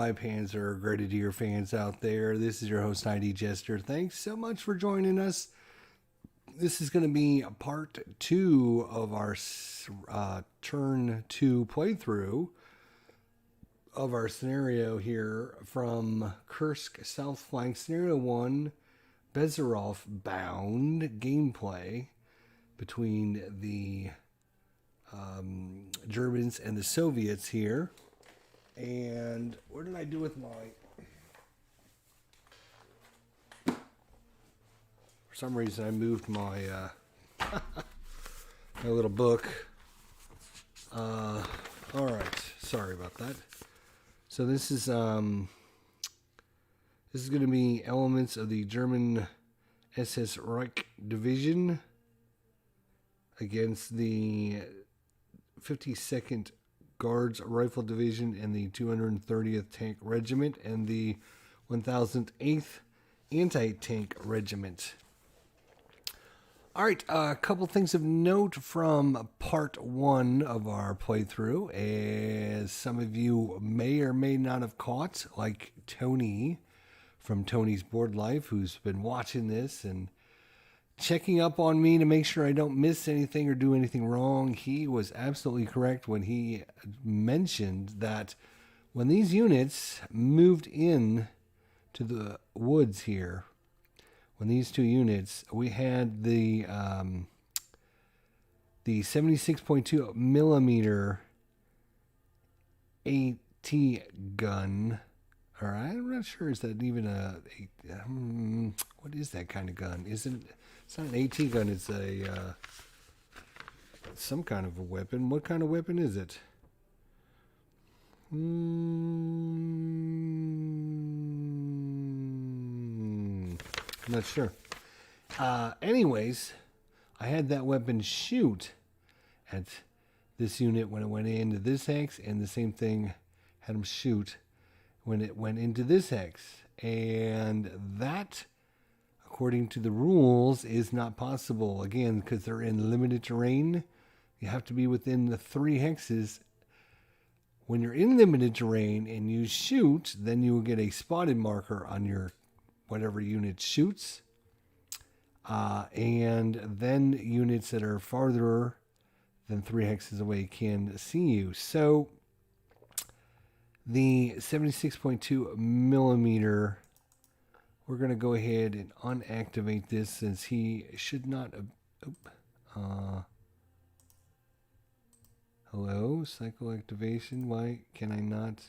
my Panzer Grenadier fans out there. This is your host, ID Jester. Thanks so much for joining us. This is going to be part 2 of our Turn 2 playthrough of our scenario here from Kursk South Flank. Scenario 1, Berezov bound gameplay between the Germans and the Soviets here. And what did I do with my... For some reason, I moved my my little book. All right, sorry about that. So this is going to be elements of the German SS Reich Division against the 52nd Guards Rifle Division and the 230th Tank Regiment and the 1008th Anti-Tank Regiment. All right, a couple things of note from part 1 of our playthrough. As some of you may or may not have caught, like Tony from Tony's Board Life, who's been watching this and checking up on me to make sure I don't miss anything or do anything wrong. He was absolutely correct when he mentioned that when these units moved in to the woods here, when these two units, we had the 76.2 millimeter AT gun. All right, I'm not sure, is that even what is that kind of gun? It's not an AT gun, it's a some kind of a weapon. What kind of weapon is it? I'm not sure. Anyways, I had that weapon shoot at this unit when it went into this hex, and the same thing had them shoot when it went into this hex. And that, according to the rules, is not possible. Again, because they're in limited terrain, you have to be within the 3 hexes. When you're in limited terrain and you shoot, then you will get a spotted marker on your whatever unit shoots. And then units that are farther than 3 hexes away can see you. So the 76.2 millimeter, we're going to go ahead and unactivate this since he should not... hello? Cycle activation? Why can I not...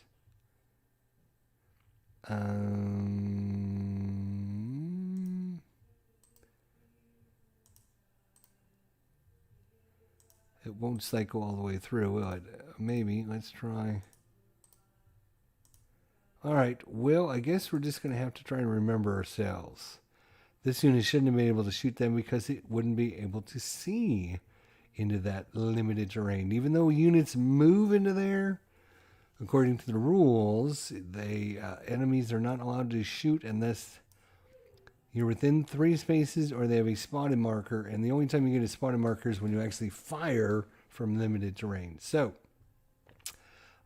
it won't cycle all the way through, will it? Maybe. Let's try... Alright, well, I guess we're just going to have to try and remember ourselves. This unit shouldn't have been able to shoot them because it wouldn't be able to see into that limited terrain. Even though units move into there, according to the rules, enemies are not allowed to shoot unless you're within 3 spaces or they have a spotted marker. And the only time you get a spotted marker is when you actually fire from limited terrain. So,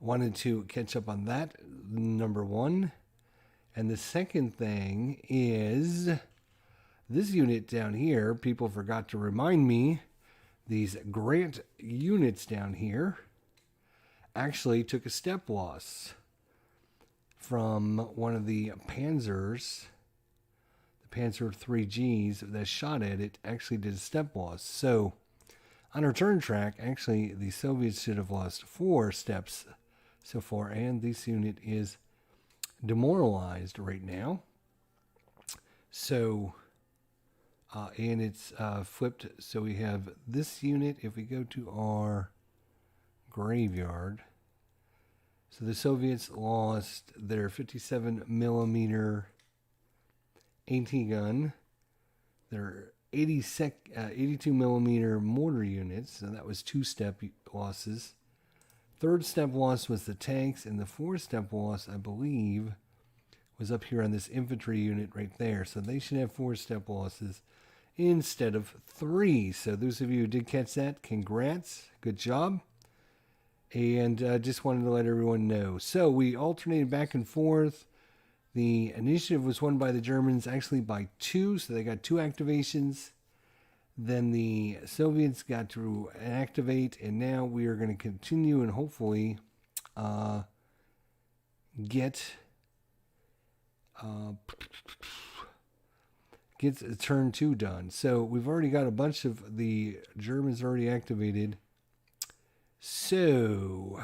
wanted to catch up on that, number 1. And the second thing is this unit down here. People forgot to remind me, these Grant units down here actually took a step loss from one of the Panzers. The Panzer 3Gs that shot at it actually did a step loss. So on our turn track, actually the Soviets should have lost 4 steps so far, and this unit is demoralized right now. So, and it's flipped. So we have this unit. If we go to our graveyard, so the Soviets lost their 57 millimeter AT gun, their 82 millimeter mortar units, and that was 2 step losses. 3rd step loss was the tanks, and the 4th step loss, I believe, was up here on this infantry unit right there. So they should have 4 step losses instead of 3. So those of you who did catch that, congrats. Good job. And just wanted to let everyone know. So we alternated back and forth. The initiative was won by the Germans, actually by 2, so they got 2 activations. Then the Soviets got to activate, and now we are going to continue and hopefully get turn 2 done. So we've already got a bunch of the Germans already activated. So,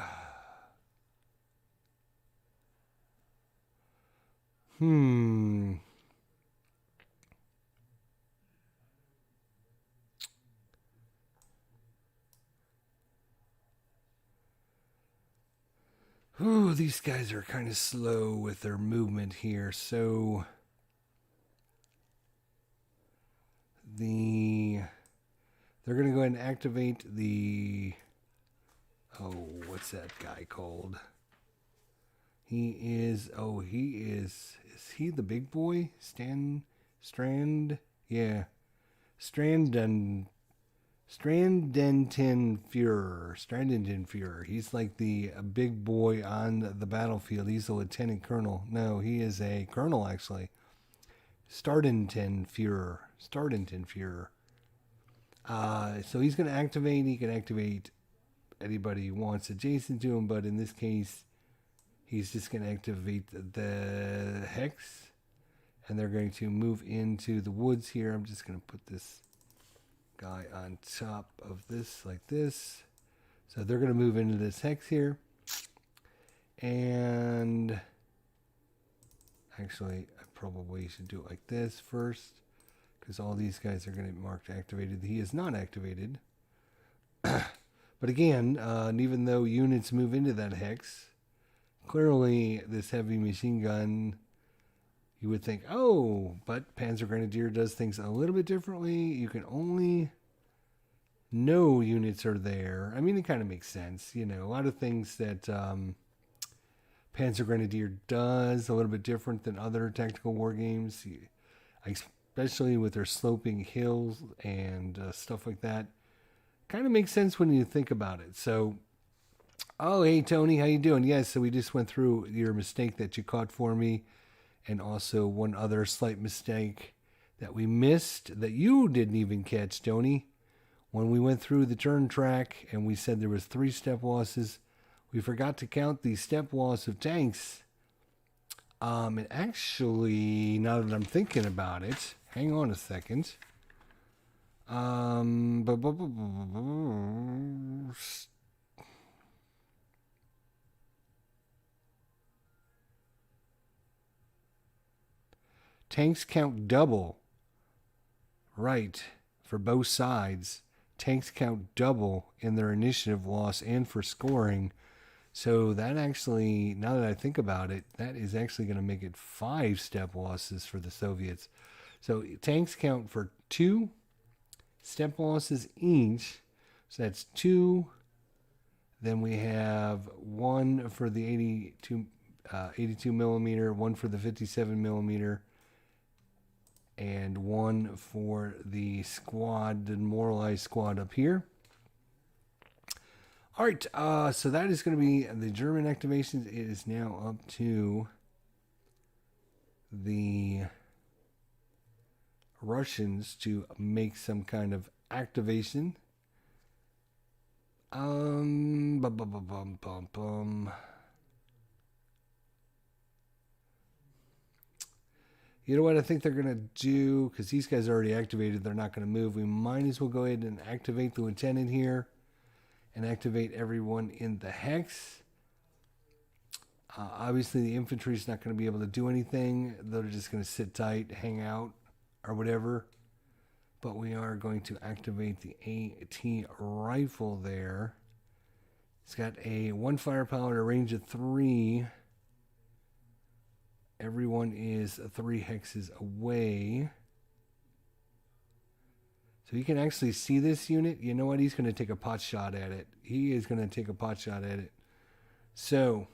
Ooh, these guys are kind of slow with their movement here. So they're going to go ahead and activate the, what's that guy called? Is he the big boy? Yeah. Strandentenführer. He's like the big boy on the battlefield. He's a lieutenant colonel. No, he is a colonel, actually. Stardentenführer. So he's going to activate. He can activate anybody he wants adjacent to him, but in this case, he's just going to activate the hex. And they're going to move into the woods here. I'm just going to put this guy on top of this like this. So they're going to move into this hex here. And actually, I probably should do it like this first, because all these guys are going to be marked activated. He is not activated. But again, even though units move into that hex, clearly this heavy machine gun, you would think, oh, but Panzer Grenadier does things a little bit differently. You can only know units are there. I mean, it kind of makes sense. You know, a lot of things that Panzer Grenadier does a little bit different than other tactical war games, especially with their sloping hills and stuff like that. Kind of makes sense when you think about it. So, oh, hey, Tony, how you doing? Yes, so we just went through your mistake that you caught for me, and also one other slight mistake that we missed that you didn't even catch, Tony. When we went through the turn track and we said there was 3 step losses, we forgot to count the step loss of tanks. And actually, now that I'm thinking about it, hang on a second. Tanks count double. Right. For both sides. Tanks count double in their initiative loss and for scoring. So that actually, now that I think about it, that is actually going to make it 5 step losses for the Soviets. So tanks count for 2 step losses each. So that's 2. Then we have 1 for the 82 millimeter, 1 for the 57 millimeter, and 1 for the squad, the demoralized squad up here. All right, so that is going to be the German activations. It is now up to the Russians to make some kind of activation. You know what I think they're going to do? Because these guys are already activated. They're not going to move. We might as well go ahead and activate the lieutenant here. And activate everyone in the hex. Obviously, the infantry is not going to be able to do anything. They're just going to sit tight, hang out, or whatever. But we are going to activate the AT rifle there. It's got a 1 firepower at a range of 3. Everyone is 3 hexes away. So you can actually see this unit. You know what? He's going to take a pot shot at it. He is going to take a pot shot at it. So,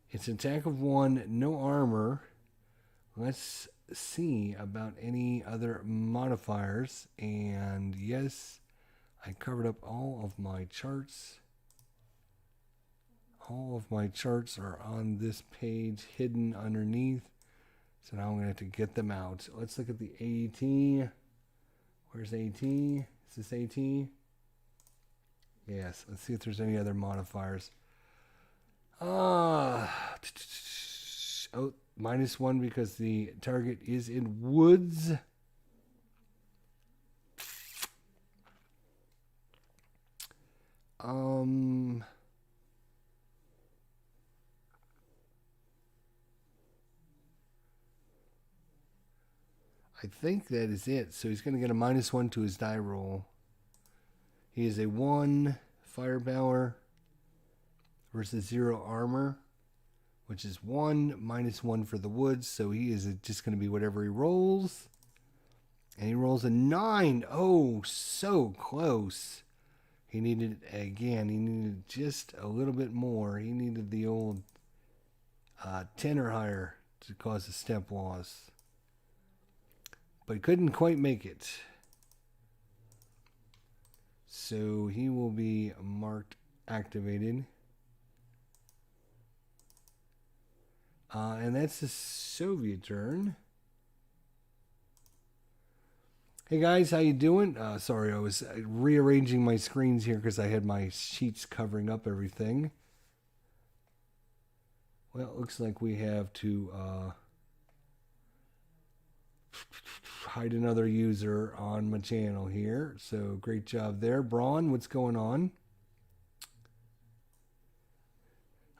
it's an attack of 1, no armor. Let's see about any other modifiers. And yes, I covered up all of my charts. All of my charts are on this page, hidden underneath. So now I'm going to have to get them out. Let's look at the AT. Where's AT? Is this AT? Yes. Let's see if there's any other modifiers. Oh, -1 because the target is in woods. I think that is it. So he's going to get a -1 to his die roll. He is a 1 firepower versus 0 armor, which is 1 -1 for the woods. So he is just going to be whatever he rolls. And he rolls a 9. Oh, so close. He needed, again, he needed just a little bit more. He needed the old 10 or higher to cause a step loss. But couldn't quite make it. So he will be marked activated. And that's the Soviet turn. Hey guys, how you doing? Sorry, I was rearranging my screens here because I had my sheets covering up everything. Well, it looks like we have to hide another user on my channel here. So great job there. Braun, what's going on?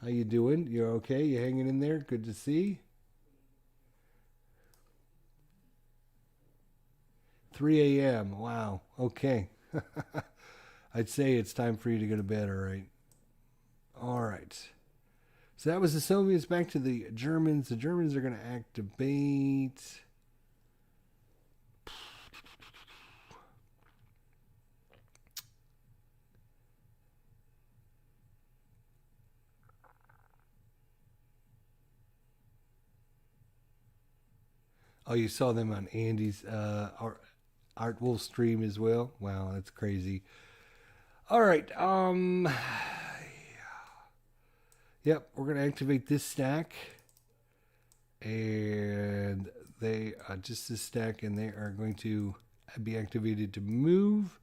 How you doing? You okay? You hanging in there? Good to see. 3 a.m. Wow. Okay. I'd say it's time for you to go to bed, all right? All right. So that was the Soviets. Back to the Germans. The Germans are going to activate. Oh, you saw them on Andy's Art Wolf stream as well. Wow, that's crazy. All right. Yep, we're gonna activate this stack, and they just this stack, and they are going to be activated to move.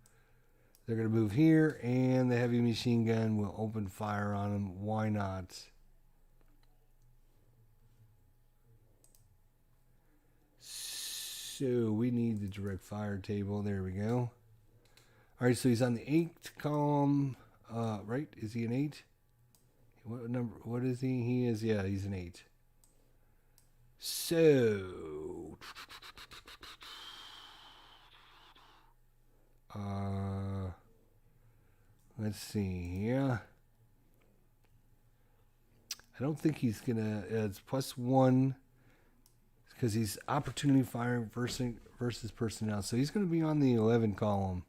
They're gonna move here, and the heavy machine gun will open fire on them. Why not? So we need the direct fire table. There we go. All right, so he's on the 8th column. Right? Is he an 8? What number? What is he? He is, yeah, he's an 8. So let's see. Yeah, I don't think he's gonna. It's +1 because he's opportunity fire versus personnel. So he's gonna be on the 11 column.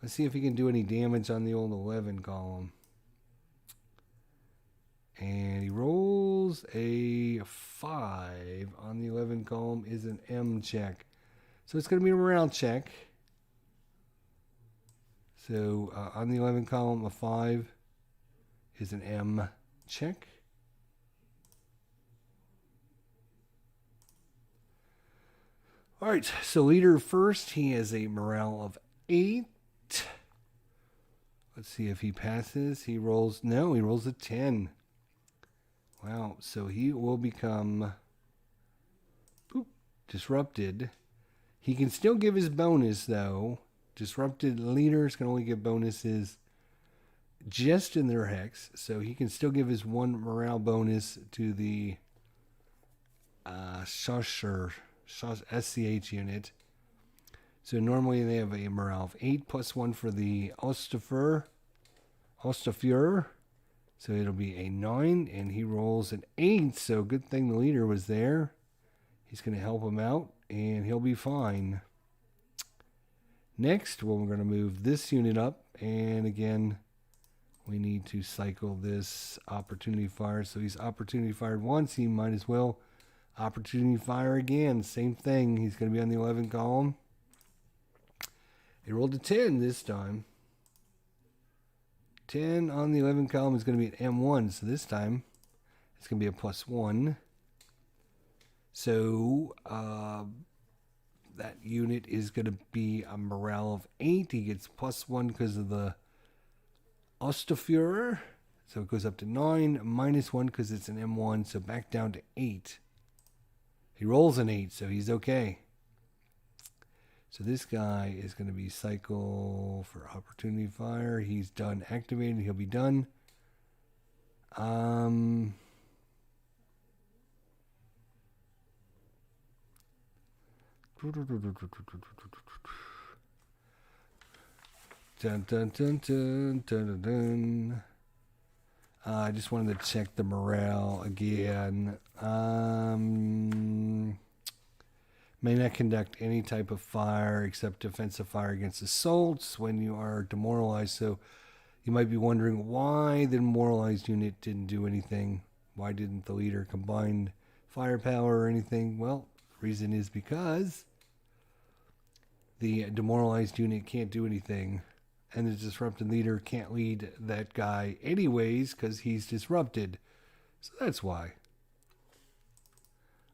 Let's see if he can do any damage on the old 11 column. And he rolls a 5 on the 11 column, is an M check. So it's going to be a morale check. So on the 11 column, a 5 is an M check. All right, so leader first, he has a morale of 8. Let's see if he passes. He rolls, no, he rolls a 10. Wow, so he will become disrupted. He can still give his bonus, though. Disrupted leaders can only give bonuses just in their hex, so he can still give his 1 morale bonus to the SCH unit. So normally they have a morale of 8 +1 for the Osterfuhrer. So it'll be a 9, and he rolls an 8. So good thing the leader was there. He's going to help him out, and he'll be fine. Next, well, we're going to move this unit up, and again, we need to cycle this opportunity fire. So he's opportunity fired once. He might as well opportunity fire again. Same thing. He's going to be on the 11 column. He rolled a 10 this time. 10 on the 11 column is going to be an M1, so this time it's going to be a +1. So that unit is going to be a morale of 8. He gets +1 because of the Osterführer. So it goes up to 9, -1 because it's an M1, so back down to 8. He rolls an 8, so he's okay. So this guy is going to be cycle for opportunity fire. He's done activating. He'll be done. Dun, dun, dun, dun, dun, dun, dun. I just wanted to check the morale again. May not conduct any type of fire except defensive fire against assaults when you are demoralized. So you might be wondering why the demoralized unit didn't do anything. Why didn't the leader combine firepower or anything? Well, the reason is because the demoralized unit can't do anything. And the disrupted leader can't lead that guy anyways because he's disrupted. So that's why.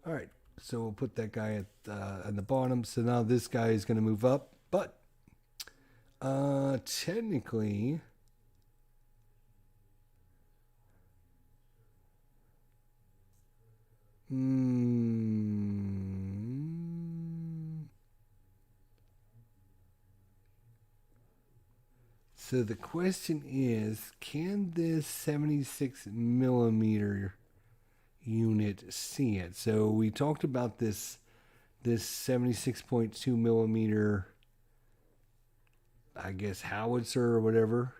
All right. So we'll put that guy at the bottom. So now this guy is going to move up. But technically, so the question is, can this 76 millimeter unit see it? So we talked about this 76.2 millimeter, I guess, howitzer or whatever.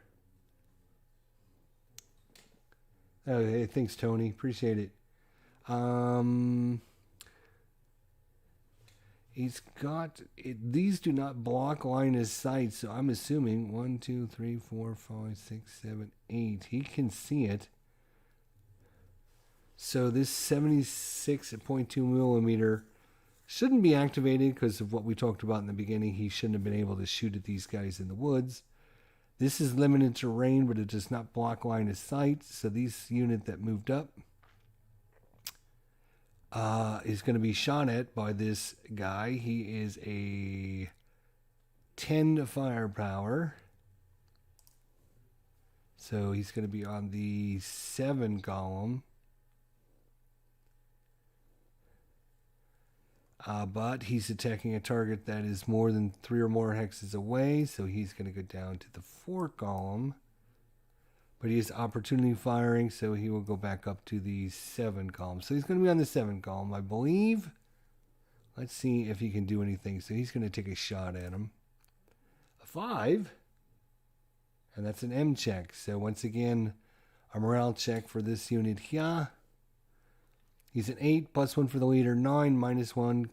Oh, hey, thanks, Tony. Appreciate it. He's got it. These do not block line of sight, so I'm assuming 1, 2, 3, 4, 5, 6, 7, 8. He can see it. So this 76.2 millimeter shouldn't be activated because of what we talked about in the beginning. He shouldn't have been able to shoot at these guys in the woods. This is limited terrain, but it does not block line of sight. So this unit that moved up is going to be shot at by this guy. He is a 10 firepower. So he's going to be on the 7 column. But he's attacking a target that is more than 3 or more hexes away, so he's going to go down to the 4 column. But he has opportunity firing, so he will go back up to the 7 column. So he's going to be on the 7 column, I believe. Let's see if he can do anything. So he's going to take a shot at him. A 5. And that's an M check. So once again, a morale check for this unit here. He's an 8, +1 for the leader, 9, -1.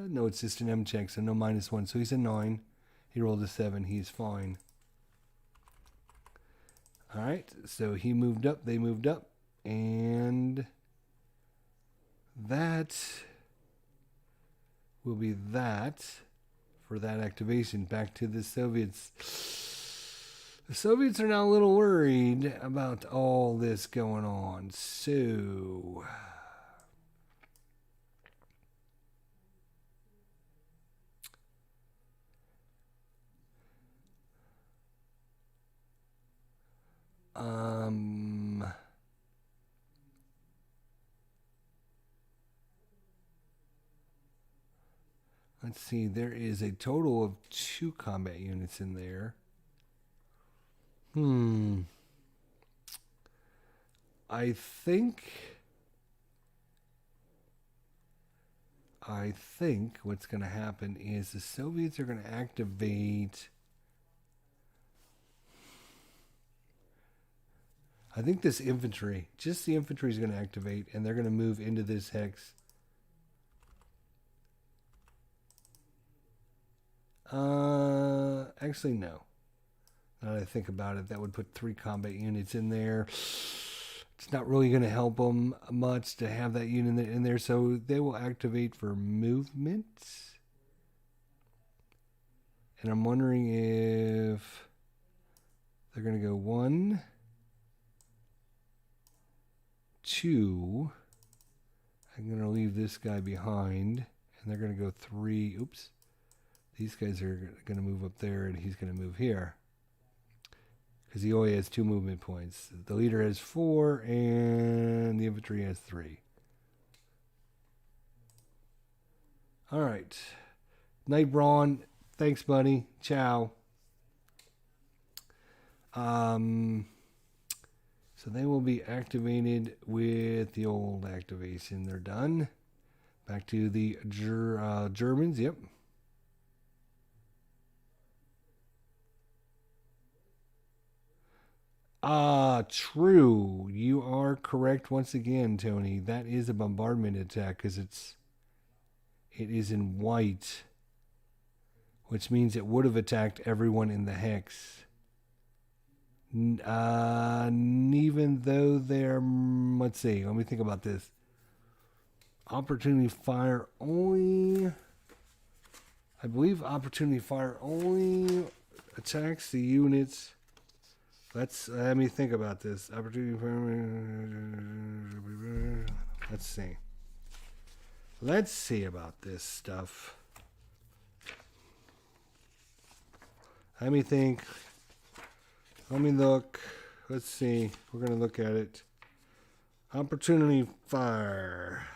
No, it's just an M check, so no -1. So he's a 9. He rolled a 7. He's fine. All right, so he moved up, they moved up, and that will be that for that activation. Back to the Soviets. The Soviets are now a little worried about all this going on. So let's see, there is a total of 2 combat units in there. I think what's going to happen is the Soviets are going to activate. I think this infantry, just the infantry is going to activate, and they're going to move into this hex. Actually, no. Now that I think about it, that would put 3 combat units in there. It's not really going to help them much to have that unit in there, so they will activate for movement. And I'm wondering if they're going to go 1, 2. I'm going to leave this guy behind. And they're going to go 3. Oops. These guys are going to move up there, and he's going to move here. Because he only has 2 movement points. The leader has 4, and the infantry has 3. All right. Night, Braun. Thanks, buddy. Ciao. So they will be activated with the old activation. They're done. Back to the Germans. Yep. True. You are correct once again, Tony. That is a bombardment attack because it is in white, which means it would have attacked everyone in the hex. Even though they're, let's see, let me think about this. Opportunity fire only, I believe opportunity fire only attacks the units. Let me think about this. Opportunity fire, let's see. Let's see about this stuff. Let me think. Let me look. Let's see. We're going to look at it. Opportunity fire.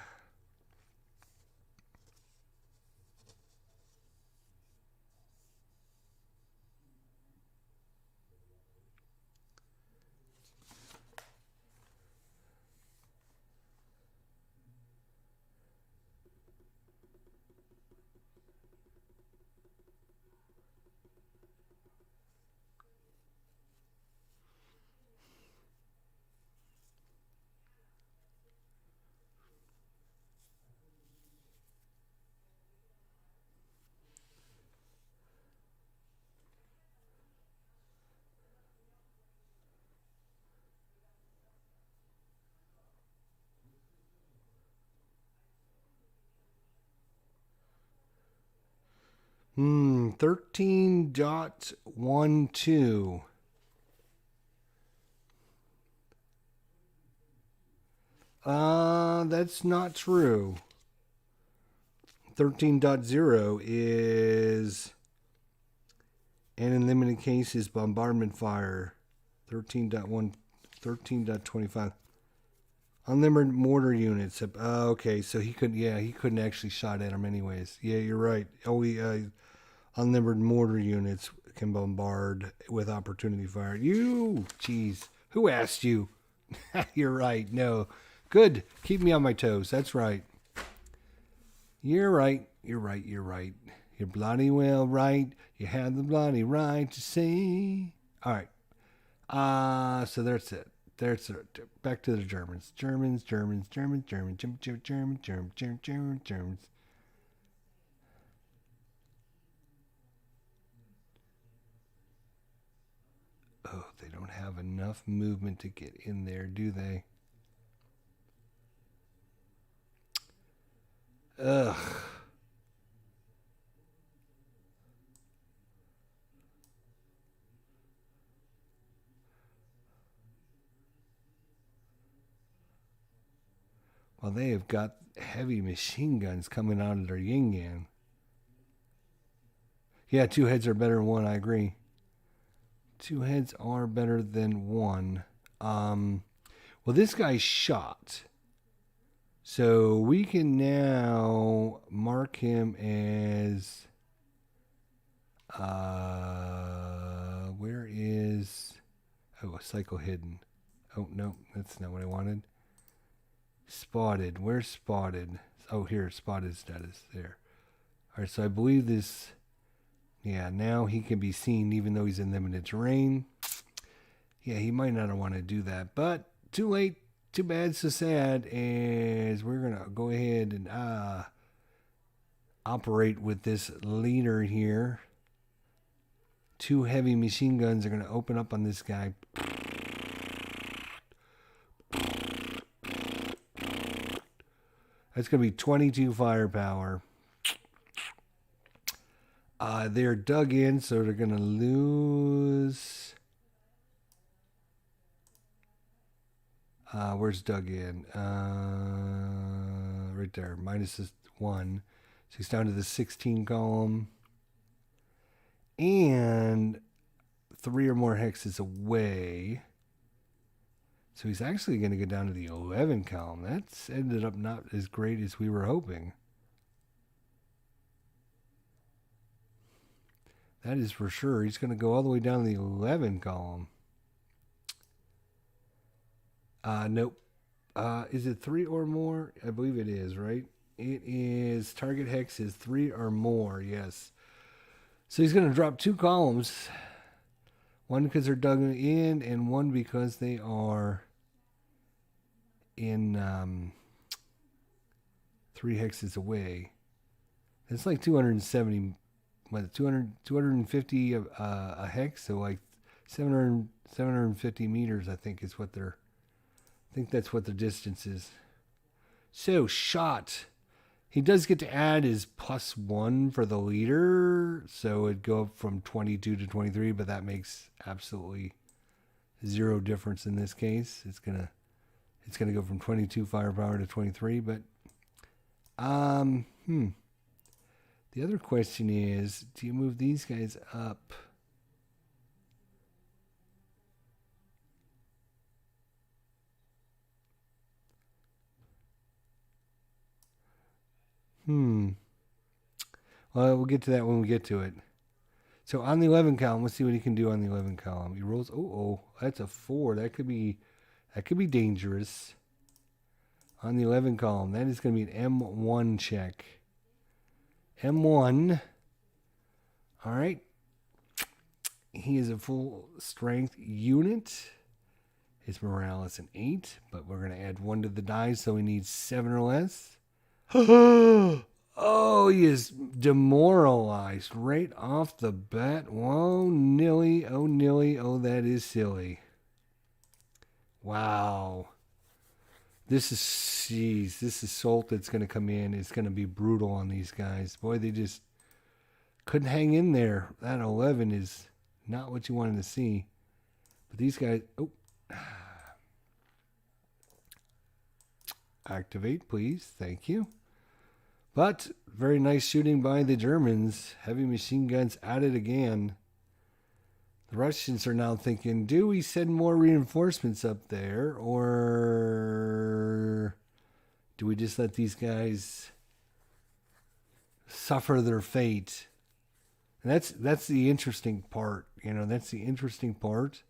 Hmm, 13.12. That's not true. 13.0 is and in limited cases bombardment fire. 13.1, 13.25. Unlimited mortar units. Okay, so he couldn't actually shot at them anyways. Yeah, you're right. Unlimited mortar units can bombard with opportunity fire. Jeez, who asked you? You're right. No, good. Keep me on my toes. That's right. You're right. You're right. You're right. You're bloody well right. You have the bloody right to say. All right. So that's it. There's back to the Germans. Germans. Oh, they don't have enough movement to get in there, do they? Ugh. Well, they have got heavy machine guns coming out of their yin-yang. Yeah, 2 heads are better than 1, I agree. 2 heads are better than 1. Well, this guy's shot. So we can now mark him as... where is... Oh, cycle hidden. Oh, no, that's not what I wanted. Spotted. Where's spotted? Oh, here, spotted status. There. All right, so I believe this... Yeah, now he can be seen even though he's in limited terrain. Yeah, he might not want to do that, but too late. Too bad, so sad. As we're going to go ahead and operate with this leader here. 2 heavy machine guns are going to open up on this guy. That's going to be 22 firepower. They're dug in, so they're going to lose. Where's dug in? Right there, -1. So he's down to the 16 column. And 3 or more hexes away. So he's actually going to go down to the 11 column. That's ended up not as great as we were hoping. That is for sure. He's going to go all the way down to the 11 column. Nope. Is it 3 or more? I believe it is, right? It is. Target hex is 3 or more, yes. So he's going to drop 2 columns. One because they're dug in, and one because they are in 3 hexes away. It's like 270, 250 a hex, so like 750 meters, I think is what they're, I think that's what the distance is. So, shot. He does get to add his +1 for the leader, so it'd go up from 22 to 23, but that makes absolutely 0 difference in this case. It's gonna go from 22 firepower to 23, but the other question is, do you move these guys up? Well, we'll get to that when we get to it. So on the 11 column, let's see what he can do on the 11 column. He rolls, that's a 4. That could be dangerous. On the 11 column, that is going to be an M1 check. M1. All right. He is a full strength unit. His morale is an 8, but we're going to add 1 to the die, so he needs 7 or less. Oh, he is demoralized right off the bat. Whoa, nilly. Oh, nilly. Oh, that is silly. Wow. This assault that's going to come in is going to be brutal on these guys. Boy, they just couldn't hang in there. That 11 is not what you wanted to see. But these guys, activate, please. Thank you. But very nice shooting by the Germans. Heavy machine guns at it again. The Russians are now thinking, do we send more reinforcements up there, or do we just let these guys suffer their fate? And that's the interesting part. That's the interesting part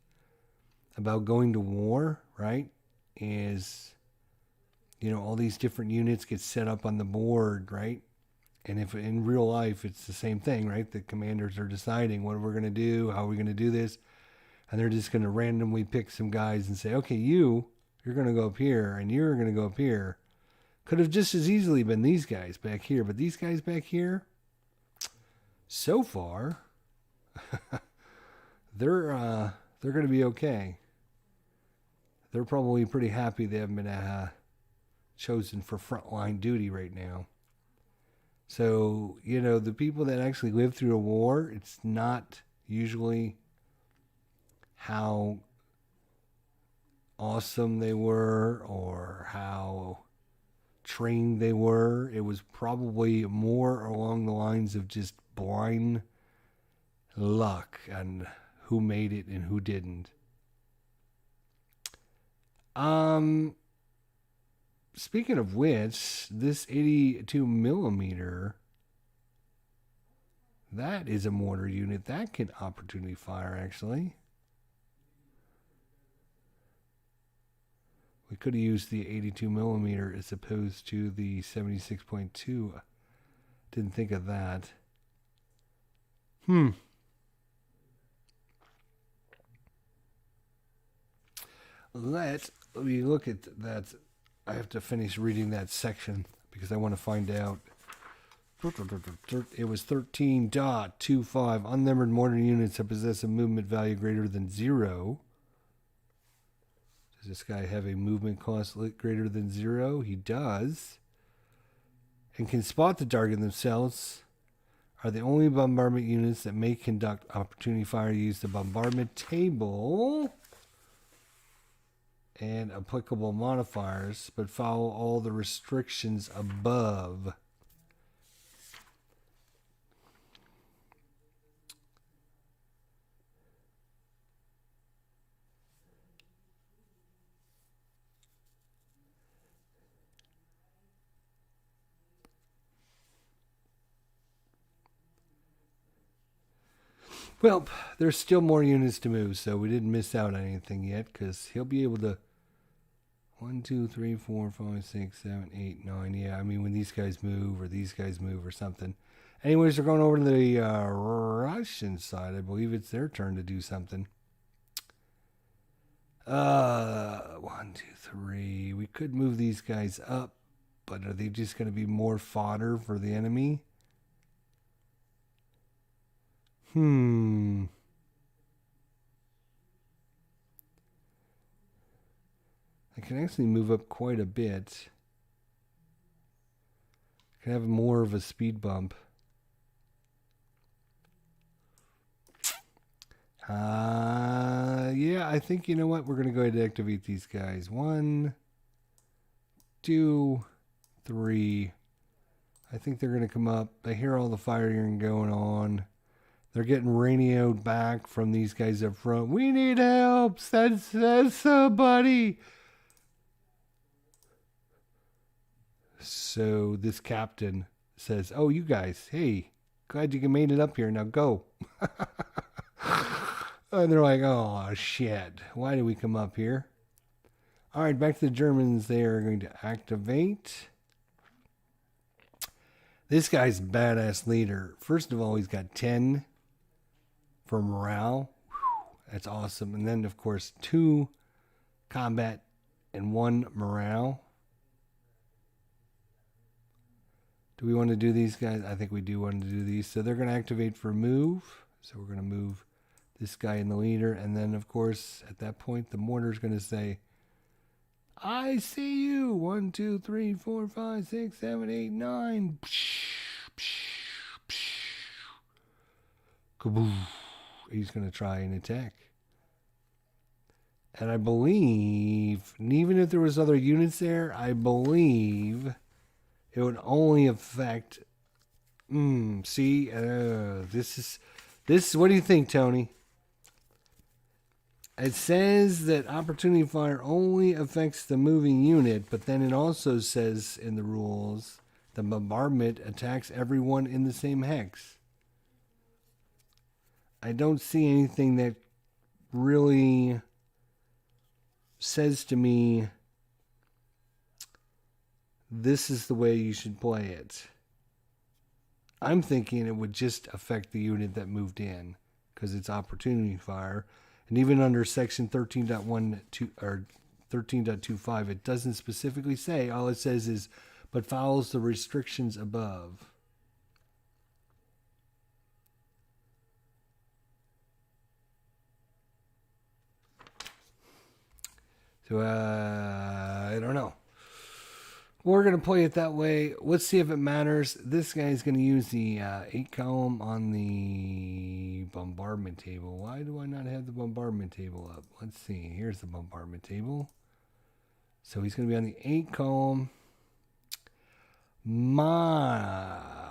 about going to war, right? Is all these different units get set up on the board, right? And if in real life it's the same thing, right? The commanders are deciding what we're going to do, how are we going to do this, and they're just going to randomly pick some guys and say, okay, you're going to go up here, and you're going to go up here. Could have just as easily been these guys back here, but these guys back here, so far, they're going to be okay. They're probably pretty happy they haven't been chosen for frontline duty right now. So, the people that actually live through a war, it's not usually how awesome they were or how trained they were. It was probably more along the lines of just blind luck and who made it and who didn't. Speaking of which, this 82 millimeter, that is a mortar unit that can opportunity fire, actually. We could have used the 82 millimeter as opposed to the 76.2. Didn't think of that. Let me look at that. I have to finish reading that section because I want to find out. It was 13.25. Unnumbered mortar units that possess a movement value greater than 0. Does this guy have a movement cost greater than 0? He does. And can spot the target themselves. are the only bombardment units that may conduct opportunity fire. Use the bombardment table and applicable modifiers, but follow all the restrictions above. Well, there's still more units to move, so we didn't miss out on anything yet, because he'll be able to 1, 2, 3, 4, 5, 6, 7, 8, 9. Yeah, I mean, when these guys move or these guys move or something. Anyways, they're going over to the Russian side. I believe it's their turn to do something. 1, 2, 3. We could move these guys up, but are they just going to be more fodder for the enemy? I can actually move up quite a bit. I can have more of a speed bump. Yeah, I think, you know what? We're going to go ahead and activate these guys. 1, 2, 3. I think they're going to come up. I hear all the firing going on. They're getting radioed back from these guys up front. We need help. Send somebody. So this captain says, oh, you guys, hey, glad you made it up here. Now go. And they're like, oh, shit. Why did we come up here? All right, back to the Germans. They are going to activate. This guy's a badass leader. First of all, he's got 10 for morale. Whew, that's awesome. And then, of course, 2 combat and 1 morale. Do we want to do these guys? I think we do want to do these. So they're going to activate for move. So we're going to move this guy in the leader. And then, of course, at that point, the mortar's going to say, I see you. 1, 2, 3, 4, 5, 6, 7, 8, 9. Kaboof. He's going to try and attack. And I believe, and even if there was other units there, I believe it would only affect. See, this is. What do you think, Tony? It says that opportunity fire only affects the moving unit, but then it also says in the rules the bombardment attacks everyone in the same hex. I don't see anything that really says to me this is the way you should play it. I'm thinking it would just affect the unit that moved in because it's opportunity fire. And even under section 13.12 or 13.25, it doesn't specifically say. All it says is, but follows the restrictions above. So, I don't know. We're going to play it that way. Let's see if it matters. This guy's going to use the 8 column on the bombardment table. Why do I not have the bombardment table up? Let's see. Here's the bombardment table. So he's going to be on the 8 column. Modifiers.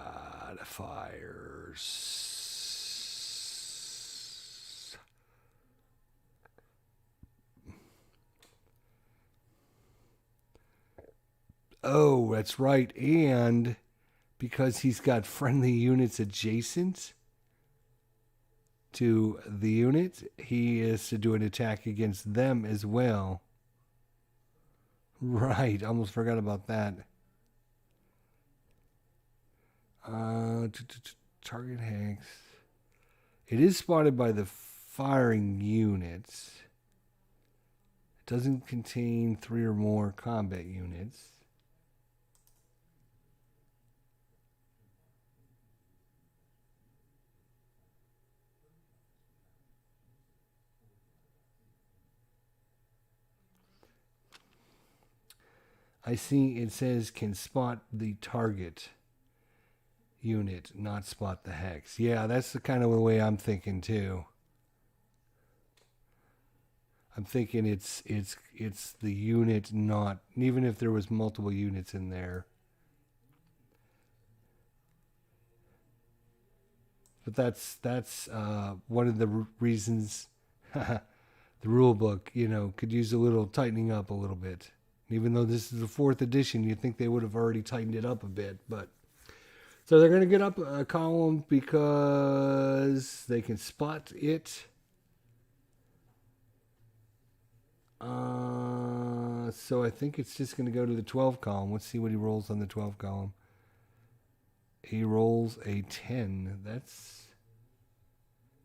Oh, that's right. And because he's got friendly units adjacent to the unit, he is to do an attack against them as well. Right. Almost forgot about that. Target hex. It is spotted by the firing units. It doesn't contain 3 or more combat units. I see it says can spot the target. unit, not spot the hex. Yeah, that's the kind of the way I'm thinking too. I'm thinking it's the unit, not even if there was multiple units in there. But that's one of the reasons the rule book, could use a little tightening up a little bit. Even though this is the 4th edition, you'd think they would have already tightened it up a bit. But so they're going to get up a column because they can spot it. So I think it's just going to go to the 12 column. Let's see what he rolls on the 12 column. He rolls a 10. That's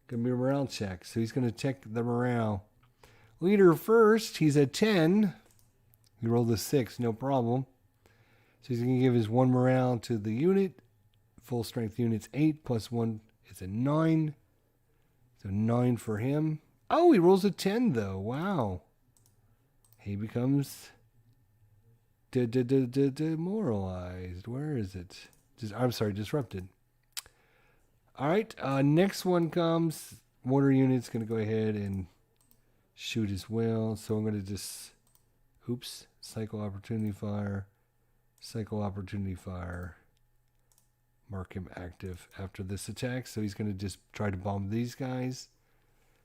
going to be a morale check. So he's going to check the morale. Leader first, he's at 10. He rolled a 6, no problem. So he's going to give his 1 morale to the unit. Full strength unit's 8 plus 1 is a 9. So 9 for him. Oh, he rolls a 10 though. Wow. He becomes demoralized. Where is it? I'm sorry, disrupted. All right, next one comes. Mortar unit's going to go ahead and shoot as well. So I'm going to just, cycle opportunity fire, mark him active after this attack. So he's going to just try to bomb these guys.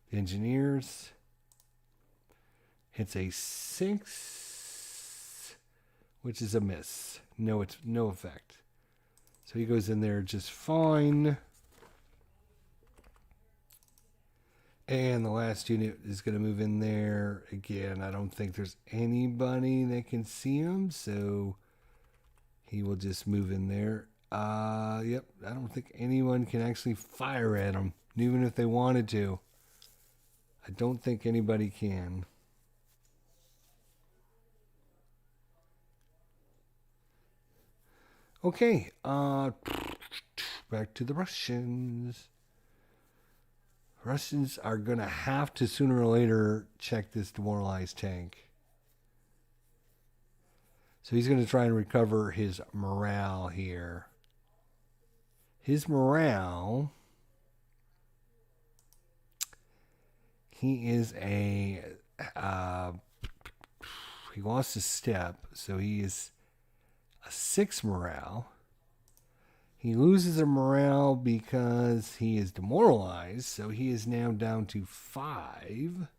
The engineers. Hits a 6, which is a miss. No, it's no effect. So he goes in there just fine. And the last unit is going to move in there. Again, I don't think there's anybody that can see him, so he will just move in there. Yep, I don't think anyone can actually fire at him, even if they wanted to. I don't think anybody can. Okay, back to the Russians. Russians are going to have to sooner or later check this demoralized tank. So he's going to try and recover his morale here. His morale, he is he lost a step, so he is a 6 morale. He loses a morale because he is demoralized, so he is now down to 5.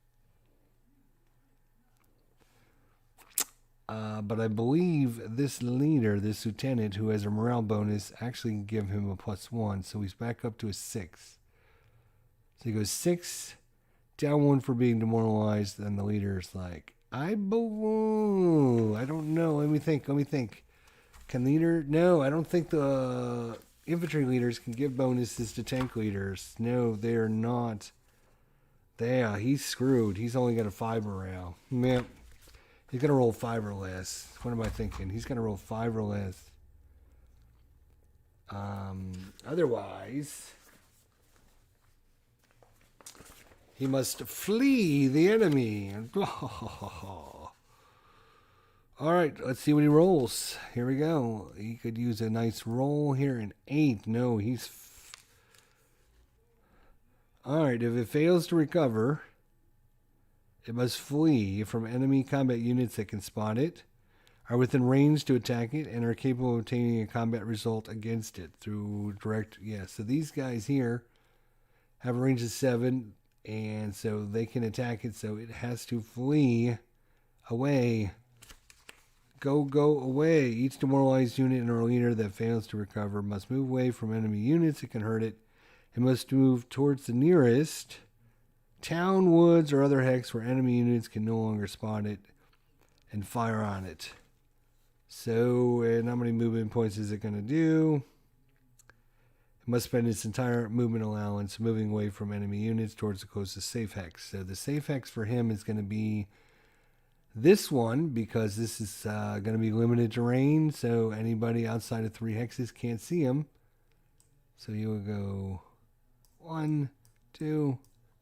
But I believe this leader, this lieutenant who has a morale bonus, actually can give him a +1, so he's back up to a 6. So he goes 6, down 1 for being demoralized, and the leader's like, I don't know, let me think. Can leader? No, I don't think the infantry leaders can give bonuses to tank leaders. No, they are not. Yeah, he's screwed. He's only got a 5 morale. Man, he's going to roll 5 or less. What am I thinking? He's going to roll 5 or less. Otherwise, he must flee the enemy. All right, let's see what he rolls. Here we go. He could use a nice roll here. An 8. No, he's... All right, if it fails to recover, it must flee from enemy combat units that can spot it, are within range to attack it, and are capable of obtaining a combat result against it through direct... Yeah, so these guys here have a range of 7, and so they can attack it, so it has to flee away. Go away. Each demoralized unit and or leader that fails to recover must move away from enemy units that can hurt it. It must move towards the nearest town, woods, or other hex where enemy units can no longer spot it and fire on it. So, and how many movement points is it going to do? It must spend its entire movement allowance moving away from enemy units towards the closest safe hex. So the safe hex for him is going to be this one, because this is going to be limited terrain, so anybody outside of 3 hexes can't see him. So you will go 1, 2,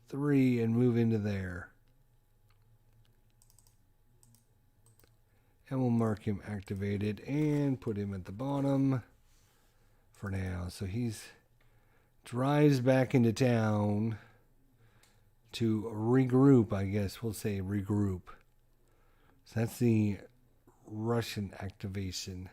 3, and move into there. And we'll mark him activated and put him at the bottom for now. So he's drives back into town to regroup, I guess. We'll say regroup. So that's the Russian activation.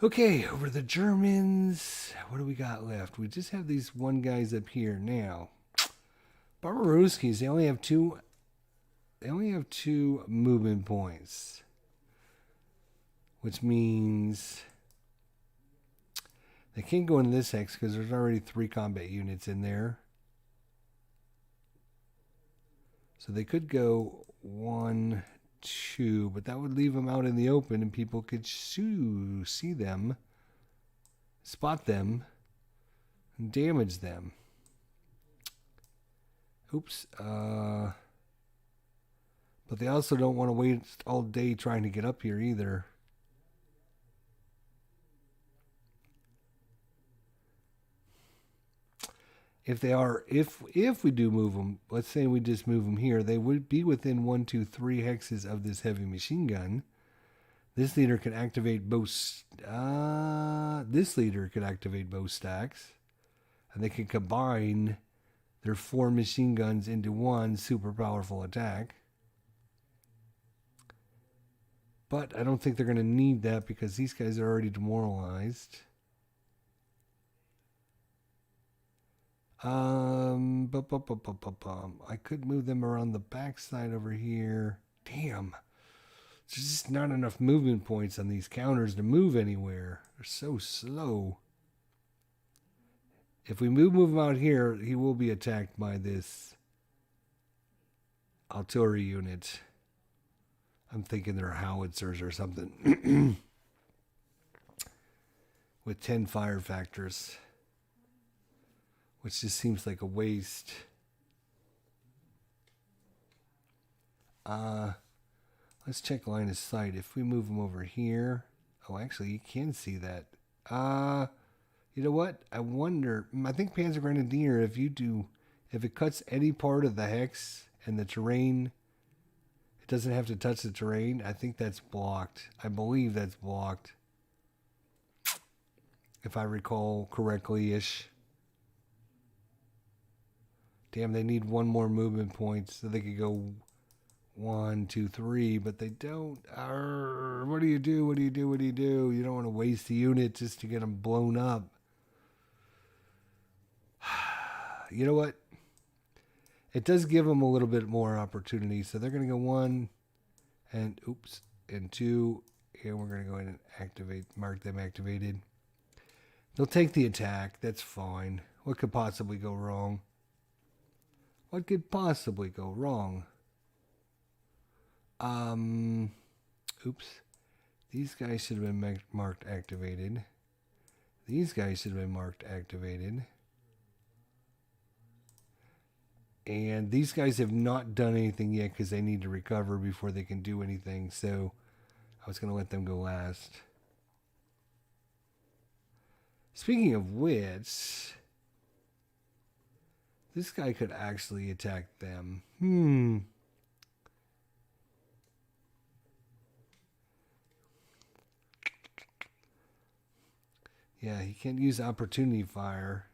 Okay, over the Germans. What do we got left? We just have these one guys up here now. Berezovs, they only have two. They only have 2 movement points, which means they can't go in this hex because there's already 3 combat units in there. So they could go 1, 2, but that would leave them out in the open and people could see them, spot them, and damage them. Oops. But they also don't want to waste all day trying to get up here either. If we do move them, let's say we just move them here, they would be within 1, 2, 3 hexes of this heavy machine gun. This leader can activate both. This leader could activate both stacks, and they can combine their 4 machine guns into one super powerful attack. But I don't think they're going to need that because these guys are already demoralized. I could move them around the backside over here. Damn. There's just not enough movement points on these counters to move anywhere. They're so slow. If we move him out here, he will be attacked by this artillery unit. I'm thinking they're howitzers or something. With 10 fire factors. Which just seems like a waste. Let's check line of sight. If we move them over here. Oh, actually, you can see that. You know what? I wonder. I think Panzer Grenadier, if it cuts any part of the hex and the terrain, it doesn't have to touch the terrain. I think that's blocked. I believe that's blocked. If I recall correctly-ish. Damn, they need 1 more movement point so they could go 1, 2, 3, but they don't. What do you do? What do you do? What do you do? You don't want to waste the unit just to get them blown up. You know what? It does give them a little bit more opportunity. So they're going to go 1 and 2. And we're going to go ahead and mark them activated. They'll take the attack. That's fine. What could possibly go wrong? What could possibly go wrong? These guys should have been marked activated. These guys should have been marked activated. And these guys have not done anything yet because they need to recover before they can do anything. So I was going to let them go last. Speaking of which, this guy could actually attack them. Yeah, he can't use opportunity fire.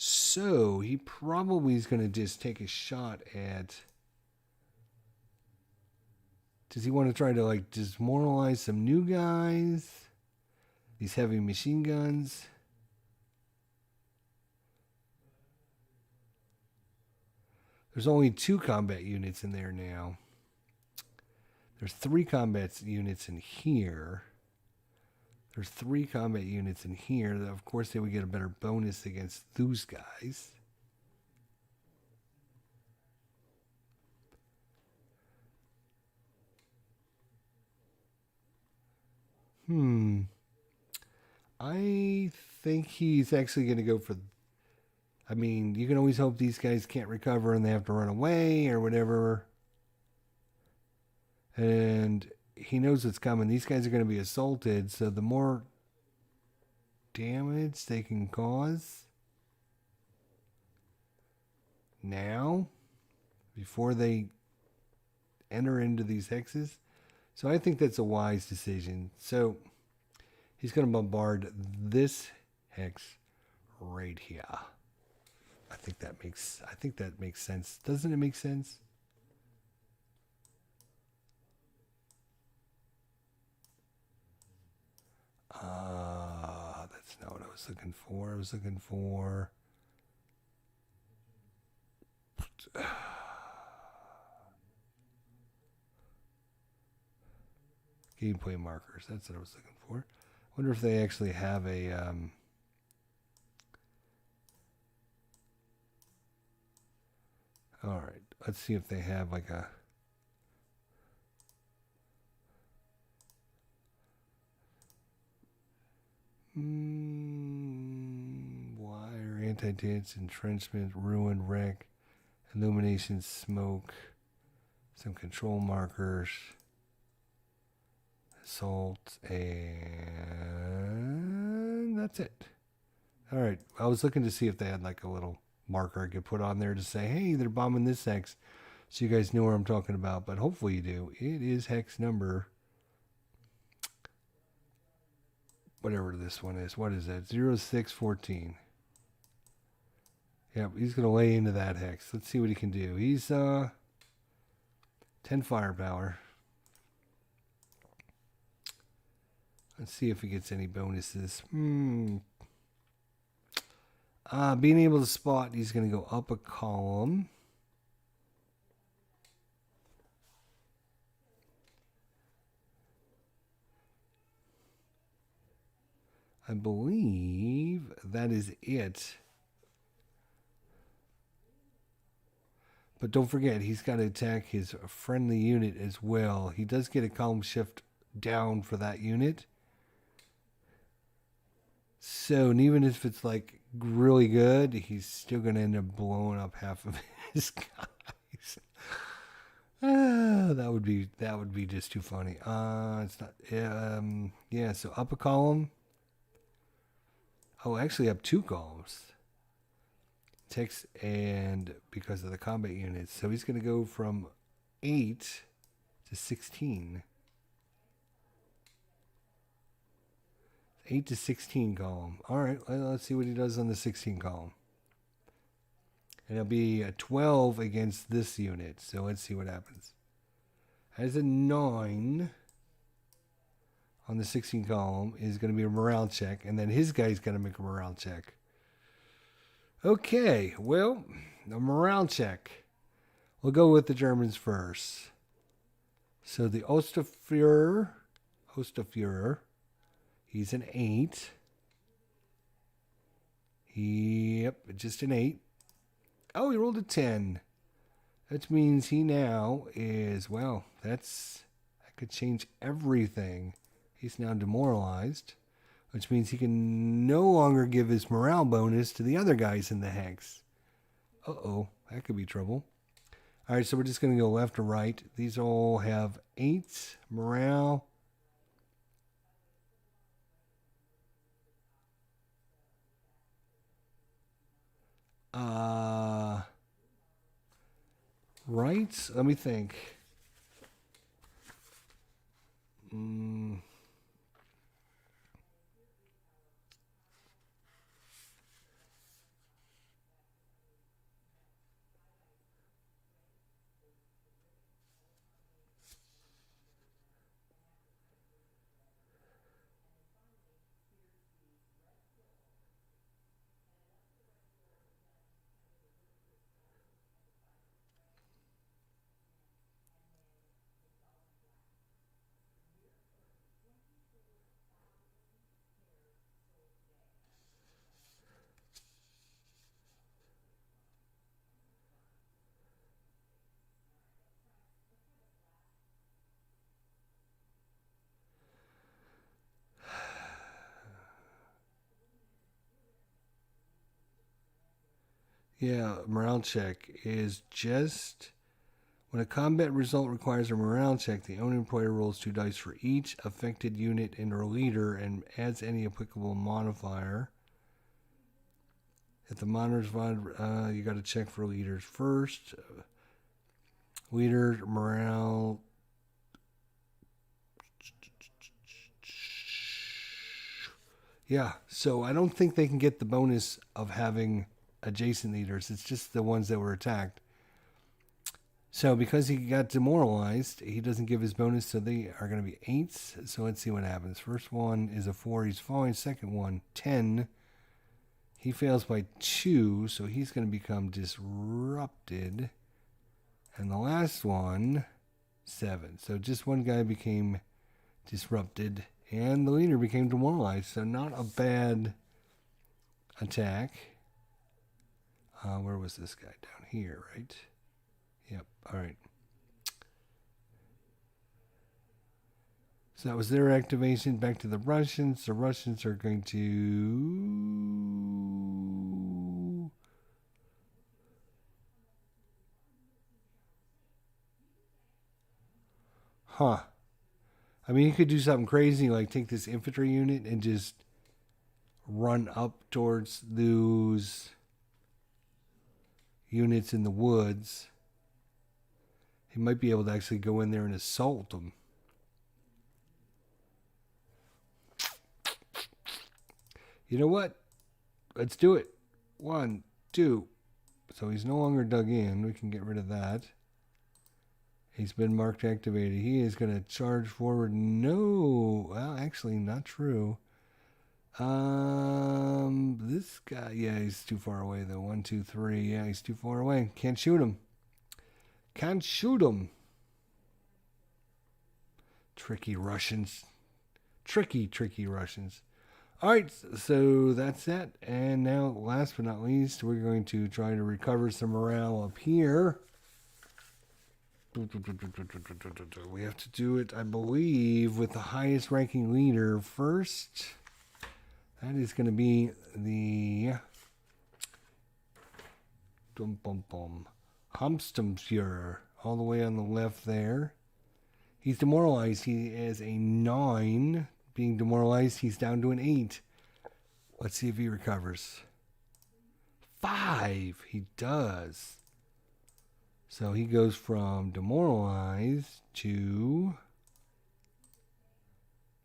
So he probably is going to just take a shot at... Does he want to try to like demoralize some new guys? These heavy machine guns? There's only 2 combat units in there now. There's 3 combat units in here. There's 3 combat units in here. Of course, they would get a better bonus against those guys. I think he's actually going to go for... I mean, you can always hope these guys can't recover and they have to run away or whatever. And he knows what's coming. These guys are going to be assaulted, so the more damage they can cause now, before they enter into these hexes. So I think that's a wise decision. So he's going to bombard this hex right here. I think that makes sense. Doesn't it make sense? That's not what I was looking for. I was looking for gameplay markers. That's what I was looking for. I wonder if they actually have a all right, let's see if they have like a wire, anti-dance, entrenchment, ruin, wreck, illumination, smoke, some control markers, assault, and that's it. All right, I was looking to see if they had like a little marker I could put on there to say, hey, they're bombing this hex, so you guys know where I'm talking about, but hopefully you do. It is hex number whatever this one is. What is that? 0614. Yep, he's going to lay into that hex. Let's see what he can do. He's 10 firepower. Let's see if he gets any bonuses. Being able to spot, he's going to go up a column. I believe that is it. But don't forget, he's got to attack his friendly unit as well. He does get a column shift down for that unit. So, and even if it's like really good, he's still going to end up blowing up half of his guys. That would be just too funny. It's not. Yeah. So up a column. Oh, actually up 2 columns. Text and because of the combat units. So he's going to go from 8 to 16. 8 to 16 column. All right, let's see what he does on the 16 column. And it'll be a 12 against this unit. So let's see what happens. As a 9 on the 16 column is going to be a morale check, and then his guy's going to make a morale check. Okay, well, the morale check. We'll go with the Germans first. So the Osterführer, he's an 8. Yep, just an 8. Oh, he rolled a 10. That means he now is, well, that could change everything. He's now demoralized, which means he can no longer give his morale bonus to the other guys in the hex. Uh-oh, that could be trouble. All right, so we're just going to go left to right. These all have 8 morale. Right? Let me think. Yeah, morale check is just when a combat result requires a morale check, the owner player rolls 2 dice for each affected unit and or leader and adds any applicable modifier. If the monitor's you got to check for leaders first. Leader morale Yeah, so I don't think they can get the bonus of having adjacent leaders. It's just the ones that were attacked. So because he got demoralized, he doesn't give his bonus, so they are going to be 8s. So let's see what happens. First one is a 4. He's falling. Second one, 10. He fails by 2, so he's going to become disrupted. And the last one, 7. So just one guy became disrupted, and the leader became demoralized. So not a bad attack. Where was this guy? Down here, right? Yep. All right. So that was their activation. Back to the Russians. The Russians are going to... Huh. I mean, you could do something crazy like take this infantry unit and just run up towards those units in the woods. He might be able to actually go in there and assault them. You know what? Let's do it. 1, 2. So he's no longer dug in. We can get rid of that. He's been marked activated. He is going to charge forward. No. Well, actually, not true. This guy, yeah, he's too far away, though. 1, 2, 3. Yeah, he's too far away. Can't shoot him. Can't shoot him. Tricky Russians. Tricky Russians. All right, so that's that. And now, last but not least, we're going to try to recover some morale up here. We have to do it, I believe, with the highest ranking leader first. That is going to be the Hamstumsfuhrer, all the way on the left there. He's demoralized. He is a 9. Being demoralized, he's down to an 8. Let's see if he recovers. 5. He does. So he goes from demoralized to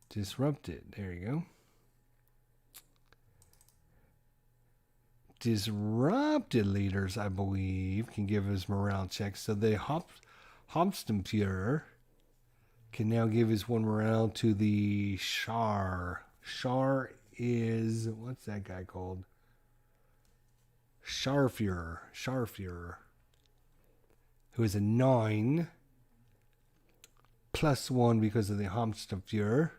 disrupted. There you go. Disrupted leaders, I believe, can give us morale checks. So the Hauptsturmführer can now give his 1 morale to the Schar. Schar is, what's that guy called? Scharführer, who is a 9, plus 1 because of the Hauptsturmführer.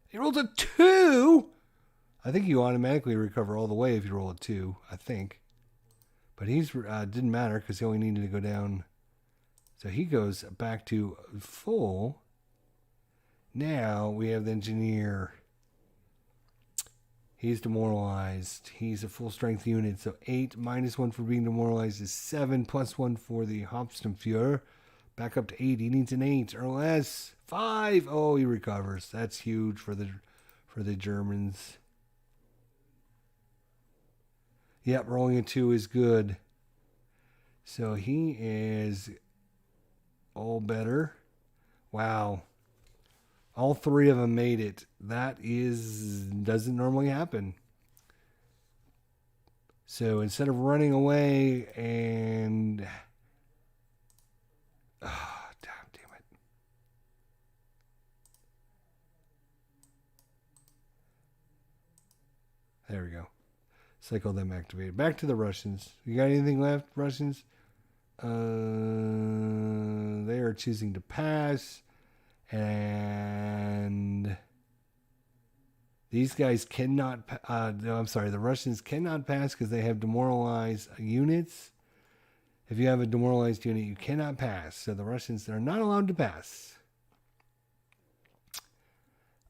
He rolls a 2! I think you automatically recover all the way if you roll a 2, I think. But he's didn't matter because he only needed to go down. So he goes back to full. Now we have the engineer. He's demoralized. He's a full strength unit. So 8 minus 1 for being demoralized is 7 plus 1 for the Hauptsturmführer. Back up to 8. He needs an 8 or less. 5. Oh, he recovers. That's huge for the Germans. Yep, rolling a 2 is good. So he is all better. Wow. All 3 of them made it. That doesn't normally happen. So instead of running away and... Oh, damn it. There we go. Cycle them activated. Back to the Russians. You got anything left, Russians? They are choosing to pass. And these guys cannot... the Russians cannot pass because they have demoralized units. If you have a demoralized unit, you cannot pass. So the Russians are not allowed to pass.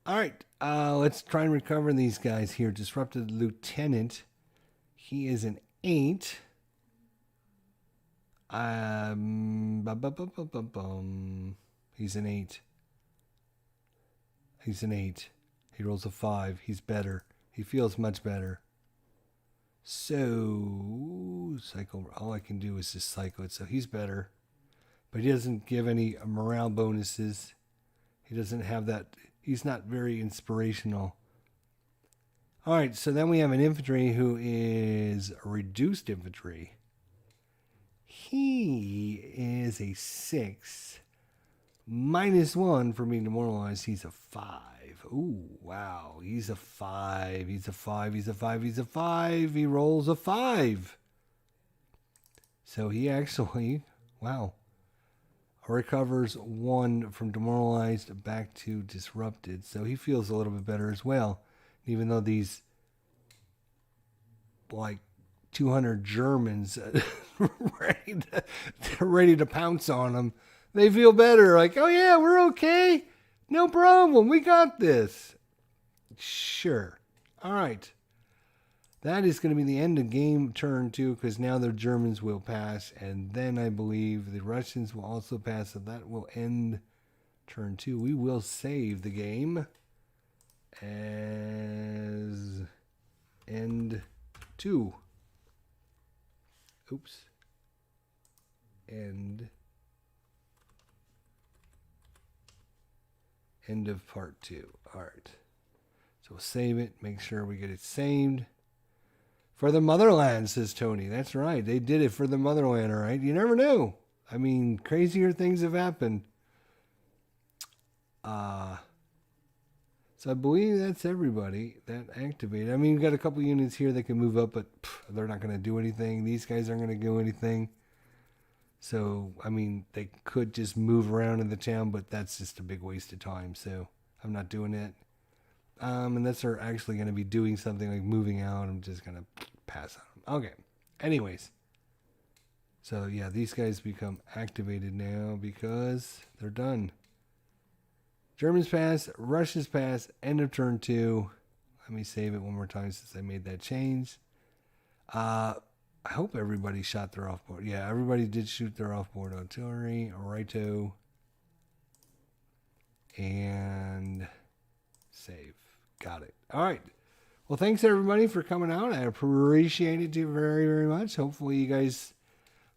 All right. Let's try and recover these guys here. Disrupted Lieutenant. He is an 8. He's an 8. He's an 8. He rolls a 5. He's better. He feels much better. So, cycle. All I can do is just cycle it. So he's better. But he doesn't give any morale bonuses. He doesn't have that. He's not very inspirational. All right, so then we have an infantry who is reduced infantry. He is a 6. -1 for being demoralized. He's a 5. Ooh, wow. He's a 5. He's a 5. He's a 5. He's a 5. He rolls a 5. So he actually, wow, recovers 1 from demoralized back to disrupted. So he feels a little bit better as well. Even though these, like, 200 Germans ready to pounce on him, they feel better. Like, oh yeah, we're okay. No problem. We got this. Sure. All right. That is going to be the end of game turn 2, because now the Germans will pass, and then I believe the Russians will also pass, so that will end turn 2. We will save the game as end 2. Oops. End of part 2. All right. So we'll save it. Make sure we get it saved. For the motherland, says Tony. That's right. They did it for the motherland, all right? You never know. I mean, crazier things have happened. So I believe that's everybody that activated. I mean, we've got a couple units here that can move up, but they're not going to do anything. These guys aren't going to do anything. So, I mean, they could just move around in the town, but that's just a big waste of time. So I'm not doing it. Unless they're actually going to be doing something like moving out, I'm just going to pass on them. Okay. Anyways. So, yeah, these guys become activated now because they're done. Germans pass, Russians pass, end of turn 2. Let me save it one more time since I made that change. I hope everybody shot their offboard. Yeah, everybody did shoot their offboard artillery. Righto. And save. Got it. All right. Well, thanks everybody for coming out. I appreciate it very, very much. Hopefully you guys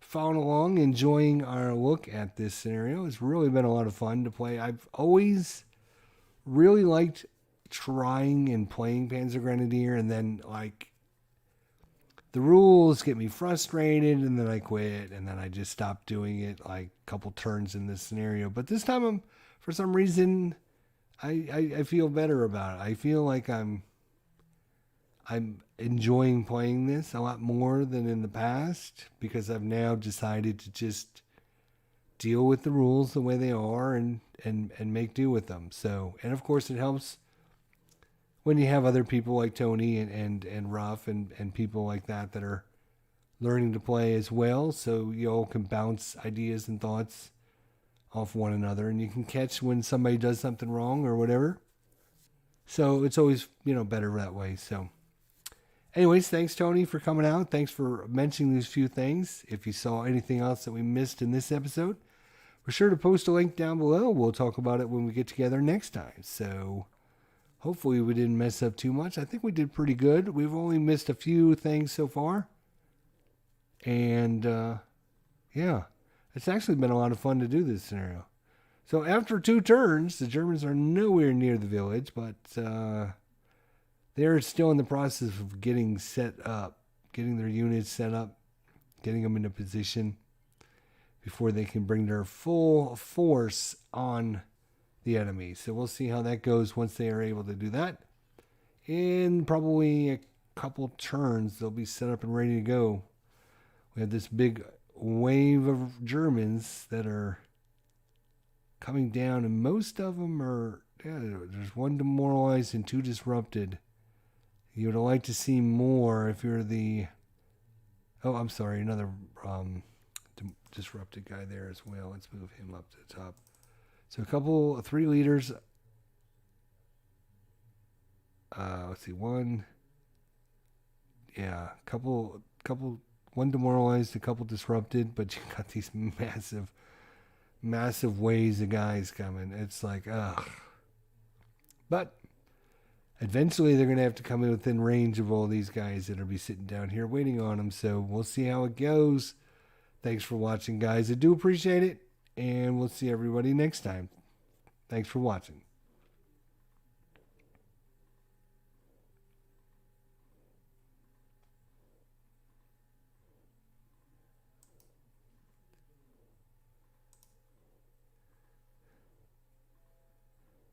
followed along, enjoying our look at this scenario. It's really been a lot of fun to play. I've always really liked trying and playing Panzer Grenadier, and then like the rules get me frustrated, and then I quit, and then I just stopped doing it like a couple turns in this scenario. But this time, for some reason, I feel better about it. I feel like I'm enjoying playing this a lot more than in the past, because I've now decided to just deal with the rules the way they are and make do with them. So, and of course it helps when you have other people like Tony and Ruff and people like that are learning to play as well. So you all can bounce ideas and thoughts off one another, and you can catch when somebody does something wrong or whatever. So it's always, better that way. So anyways, thanks, Tony, for coming out. Thanks for mentioning these few things. If you saw anything else that we missed in this episode, be sure to post a link down below. We'll talk about it when we get together next time. So hopefully we didn't mess up too much. I think we did pretty good. We've only missed a few things so far. And, yeah, it's actually been a lot of fun to do this scenario. So after 2 turns, the Germans are nowhere near the village, but they're still in the process of getting set up, getting their units set up, getting them into position before they can bring their full force on the enemy. So we'll see how that goes once they are able to do that. In probably a couple turns, they'll be set up and ready to go. We have this big wave of Germans that are coming down, and most of them are, there's 1 demoralized and 2 disrupted. You would like to see more if you're the, another disrupted guy there as well. Let's move him up to the top. So 3 leaders. Let's see, 1. Yeah, couple, 1 demoralized, a couple disrupted, but you got these massive waves of guys coming. It's like, ugh. But eventually they're going to have to come in within range of all these guys that'll be sitting down here waiting on them. So we'll see how it goes. Thanks for watching, guys. I do appreciate it. And we'll see everybody next time. Thanks for watching.